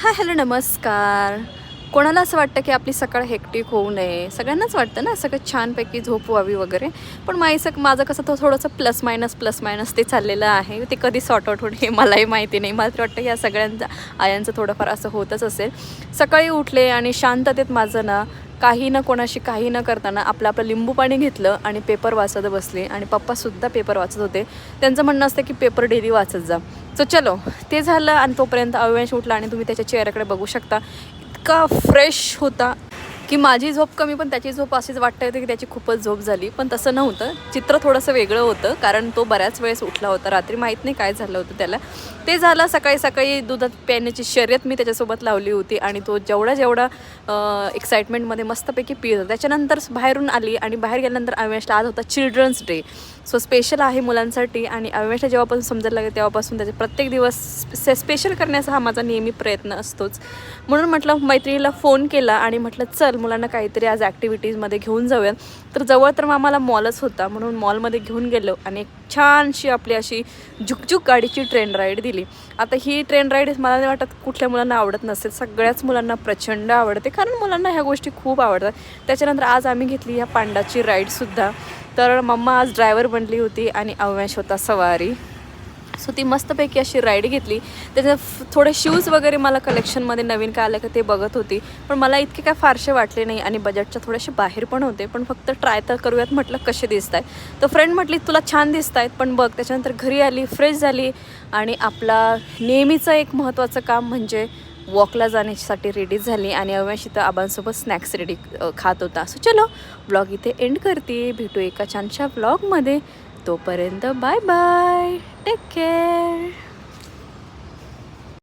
Hi hello नमस्कार. कोणाला असं वाटतं की आपली सकाळ हेक्टिक होऊ नये, सगळ्यांनाच वाटतं ना सगळं छानपैकी झोप व्हावी वगैरे. पण माझं कसं तो थोडंसं प्लस मायनस ते चाललेलं आहे. ते कधी सॉर्ट आउट होईल हे मलाही माहिती नाही. मला तर वाटतं या सगळ्यांचा आयांचं थोडंफार असं होतच असेल. सकाळी उठले आणि शांततेत माझं ना काही न कोणाशी काही न करताना आपलं लिंबू पाणी घेतलं आणि पेपर वाचत बसले. आणि पप्पासुद्धा पेपर वाचत होते. त्यांचं म्हणणं असतं की पेपर डेली वाचत जा. सो चलो ते झालं आणि तोपर्यंत अविनाश उठला आणि तुम्ही त्याच्या चेहऱ्याकडे बघू शकता. इतका फ्रेश होता की माझी झोप कमी पण त्याची झोप अशीच वाटत होती की त्याची खूपच झोप झाली. पण तसं नव्हतं, चित्र थोडंसं वेगळं होतं कारण तो बऱ्याच वेळेस उठला होता रात्री. माहीत नाही काय झालं होतं त्याला. ते झालं सकाळी सकाळी दुधात प्यायण्याची शर्यत मी त्याच्यासोबत लावली होती आणि तो जेवढा एक्साइटमेंटमध्ये मस्तपैकी पित होता. त्याच्यानंतर बाहेरून आली आणि बाहेर गेल्यानंतर अविनाशला आज होता चिल्ड्रन्स डे. सो स्पेशल आहे मुलांसाठी. आणि अविनाशला जेव्हापासून समजायला लागेल तेव्हापासून त्याचे प्रत्येक दिवस स्पेशल करण्याचा हा माझा नेहमी प्रयत्न असतोच. म्हणून म्हटलं मैत्रिणीला फोन केला आणि म्हटलं चल मुलांना काहीतरी आज ॲक्टिव्हिटीजमध्ये घेऊन जाऊयात. तर जवळ तर आम्हाला मॉलच होता म्हणून मॉलमध्ये घेऊन गेलो आणि एक छानशी आपली अशी झुकझुक गाडीची ट्रेन राईड दिली. आता ही ट्रेन राईड मला नाही वाटत कुठल्या मुलांना आवडत नसेल, सगळ्याच मुलांना प्रचंड आवडते कारण मुलांना ह्या गोष्टी खूप आवडतात. त्याच्यानंतर आज आम्ही घेतली ह्या पांडाची राईडसुद्धा. तर मम्मा आज ड्रायव्हर बनली होती आणि अविनाश होता सवारी. सो ती मस्तपैकी अशी राईड घेतली. त्याचे थोडे शूज वगैरे मला कलेक्शनमध्ये नवीन काय आलं का ते बघत होती. पण मला इतके काय फारसे वाटले नाही आणि बजेटच्या थोडेसे बाहेर पण होते. पण फक्त ट्राय तर करूयात म्हटलं कसे दिसत आहे. तर फ्रेंड म्हटली तुला छान दिसत आहेत पण बघ. त्याच्यानंतर घरी आली, फ्रेश झाली आणि आपला नेहमीचं एक महत्त्वाचं काम म्हणजे वॉकला जाण्यासाठी रेडी झाली. आणि अविनाश इथं आबांसोबत स्नॅक्स रेडी खात होता. सो चलो ब्लॉग इथे एंड करते. भेटू एका छानशा ब्लॉगमध्ये. तोपर्यंत बाय बाय, टेक केअर.